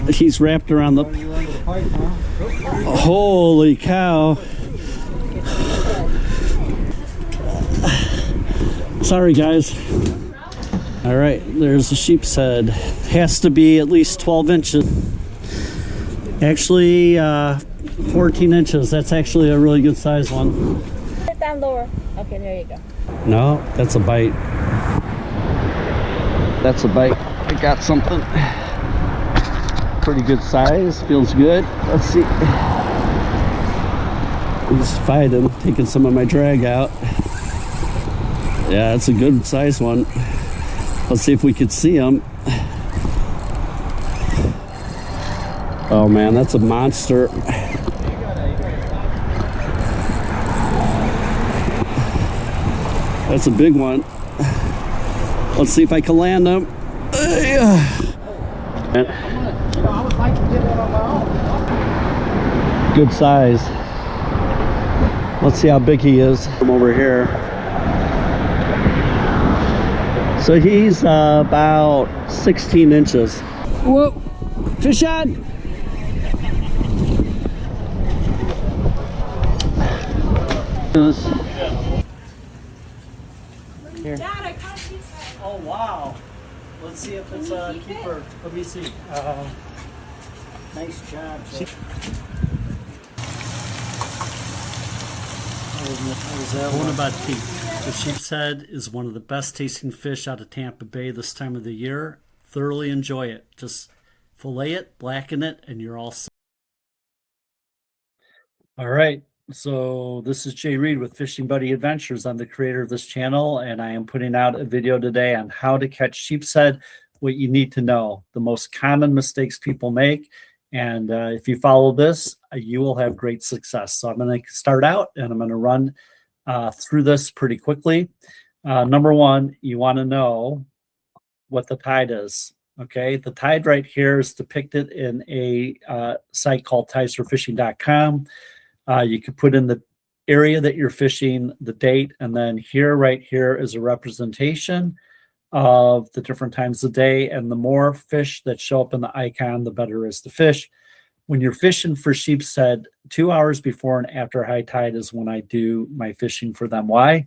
He's wrapped around the... Holy cow. Sorry, guys. All right, there's a sheepshead. Has to be at least 12 inches. Actually, 14 inches. That's actually a really good size one. Put it down lower. Okay, there you go. No, that's a bite. That's a bite. I got something. Pretty good size. Feels good. Let's see. He's fighting, taking some of my drag out. Yeah, it's a good size one. Let's see if we could see him. Oh man, that's a monster. That's a big one. Let's see if I can land him. Good size. Let's see how big he is from over here. So he's about 16 inches. Whoa, fish on. Here. Dad, I caught you. Oh wow. Let's see if it's a keeper. Let me see. Nice job, Jeff. Bon appetit. The sheepshead is one of the best tasting fish out of Tampa Bay this time of the year. Thoroughly enjoy it. Just fillet it, blacken it, and you're all set. All right. So this is Jay Reed with Fishing Buddy Adventures. I'm the creator of this channel, and I am putting out a video today on how to catch sheepshead, what you need to know, the most common mistakes people make. And if you follow this, you will have great success. So I'm going to start out, and I'm going to run through this pretty quickly. Number one, you want to know what the tide is. Okay, the tide right here is depicted in a site called tidesforfishing.com. You could put in the area that you're fishing, the date, and then right here is a representation of the different times of day. And the more fish that show up in the icon, the better is the fish. When you're fishing for sheepshead, 2 hours before and after high tide is when I do my fishing for them. Why?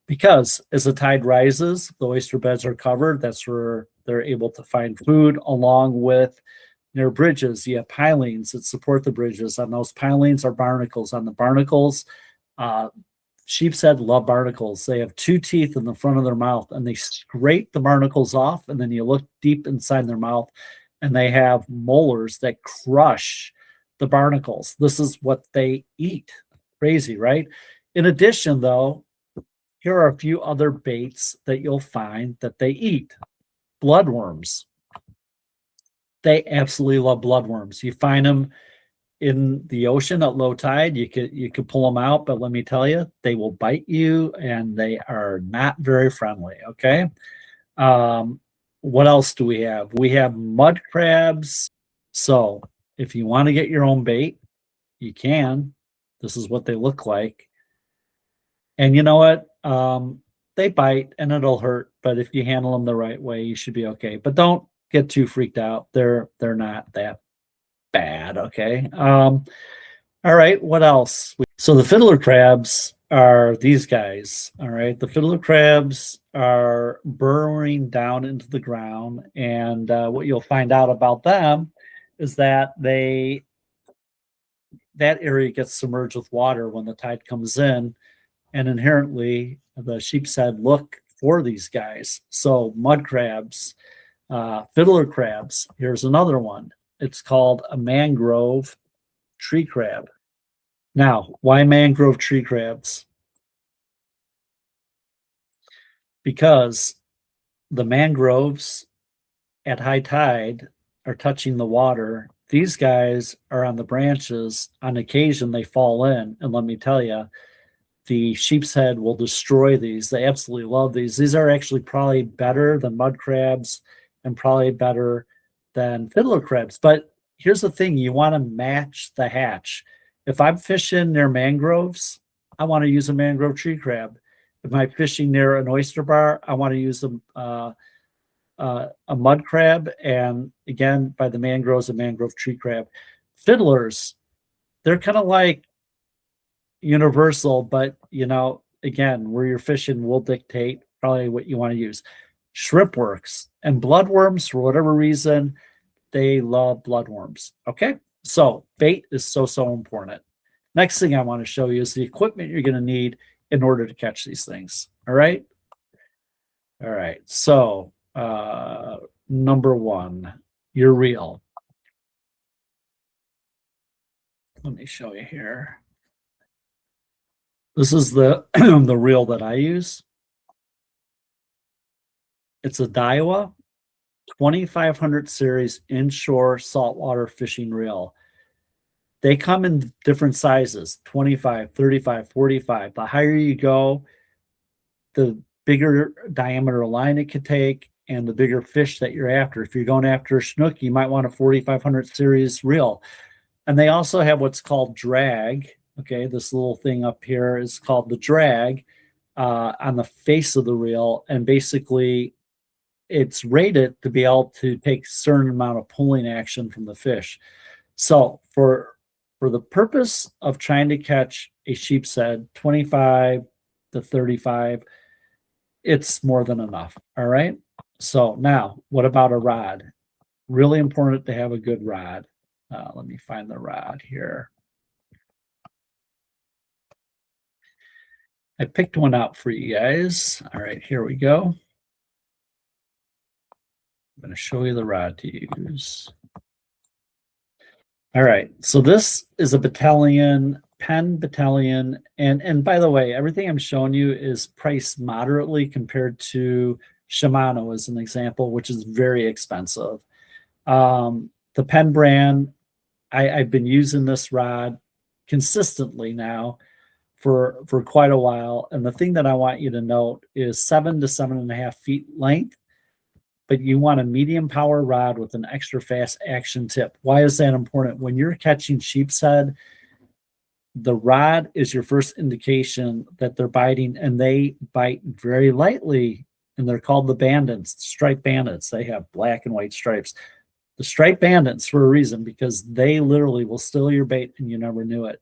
Because as the tide rises, the oyster beds are covered. That's where they're able to find food, along with near bridges. You have pilings that support the bridges. On those pilings are barnacles. On the barnacles, sheepshead love barnacles. They have 2 teeth in the front of their mouth, and they scrape the barnacles off, and then you look deep inside their mouth, and they have molars that crush the barnacles. This is what they eat. Crazy, right? In addition, though, here are a few other baits that you'll find that they eat. Bloodworms. They absolutely love bloodworms. You find them in the ocean at low tide. You could pull them out, but let me tell you, they will bite you, and they are not very friendly. Okay. What else do we have? We have mud crabs. So if you want to get your own bait, you can. This is what they look like. And you know what? They bite and it'll hurt, but if you handle them the right way, you should be okay. But don't get too freaked out. They're not that bad. Okay. All right. What else? So the fiddler crabs are these guys. All right. The fiddler crabs are burrowing down into the ground, and what you'll find out about them is that that area gets submerged with water when the tide comes in, and inherently the sheepshead look for these guys. So mud crabs, fiddler crabs. Here's another one. It's called a mangrove tree crab. Now, why mangrove tree crabs? Because the mangroves at high tide are touching the water. These guys are on the branches. On occasion, they fall in. And let me tell you, the sheepshead will destroy these. They absolutely love these. These are actually probably better than mud crabs and probably better than fiddler crabs. But here's the thing. You want to match the hatch. If I'm fishing near mangroves, I want to use a mangrove tree crab. If I'm fishing near an oyster bar, I want to use a mud crab, and again, by the mangroves, a mangrove tree crab. Fiddlers, they're kind of like universal, but again, where you're fishing will dictate probably what you want to use. Shrimp works, and bloodworms, for whatever reason, they love bloodworms. Okay, so bait is so important. Next thing I want to show you is the equipment you're going to need in order to catch these things. All right. So number one, your reel. Let me show you here. This is the the reel that I use. It's a Daiwa 2500 series inshore saltwater fishing reel. They come in different sizes, 25, 35, 45. The higher you go, the bigger diameter line it could take and the bigger fish that you're after. If you're going after a snook, you might want a 4500 series reel. And they also have what's called drag. Okay, this little thing up here is called the drag on the face of the reel. And basically, it's rated to be able to take a certain amount of pulling action from the fish. So for the purpose of trying to catch a sheepshead, 25 to 35, it's more than enough. All right. So now, what about a rod? Really important to have a good rod. Let me find the rod here. I picked one out for you guys. All right, here we go. I'm going to show you the rod to use. All right, so this is a battalion, Penn battalion, and by the way, everything I'm showing you is priced moderately compared to Shimano as an example, which is very expensive. The Penn brand, I've been using this rod consistently now for quite a while, and the thing that I want you to note is 7 to 7.5 feet length. But you want a medium power rod with an extra fast action tip. Why is that important? When you're catching sheepshead, the rod is your first indication that they're biting, and they bite very lightly, and they're called the bandits, striped bandits. They have black and white stripes. The striped bandits for a reason, because they literally will steal your bait and you never knew it.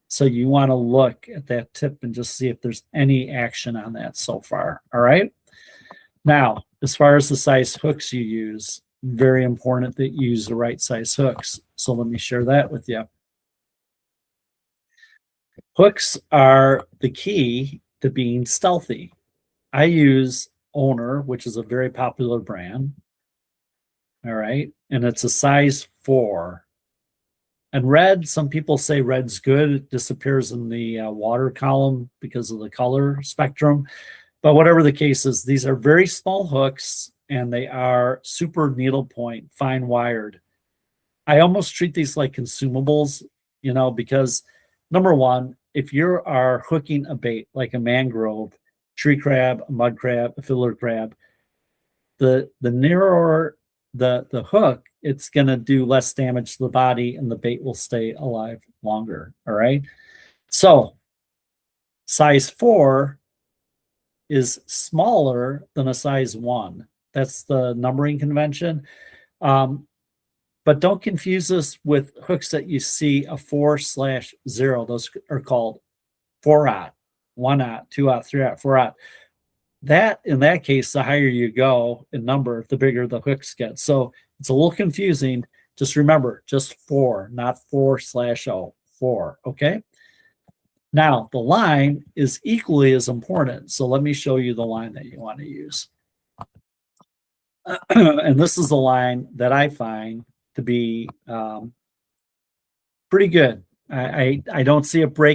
So you want to look at that tip and just see if there's any action on that so far. All right. Now, as far as the size hooks you use, very important that you use the right size hooks. So let me share that with you. Hooks are the key to being stealthy. I use Owner, which is a very popular brand. All right. And it's a size 4. And red, some people say red's good. It disappears in the water column because of the color spectrum. But whatever the case is, these are very small hooks, and they are super needle point, fine wired. I almost treat these like consumables, because number one, if you are hooking a bait like a mangrove, tree crab, a mud crab, a fiddler crab, the narrower the hook, it's going to do less damage to the body, and the bait will stay alive longer. All right. So size 4 is smaller than a size 1. That's the numbering convention. But don't confuse this with hooks that you see a 4/0. Those are called 4/0, 1/0, 2/0, 3/0, 4/0. That, in that case, the higher you go in number, the bigger the hooks get. So it's a little confusing. Just remember, just 4, not 4/0, 4, okay? Now, the line is equally as important. So let me show you the line that you want to use. And this is the line that I find to be pretty good. I don't see it break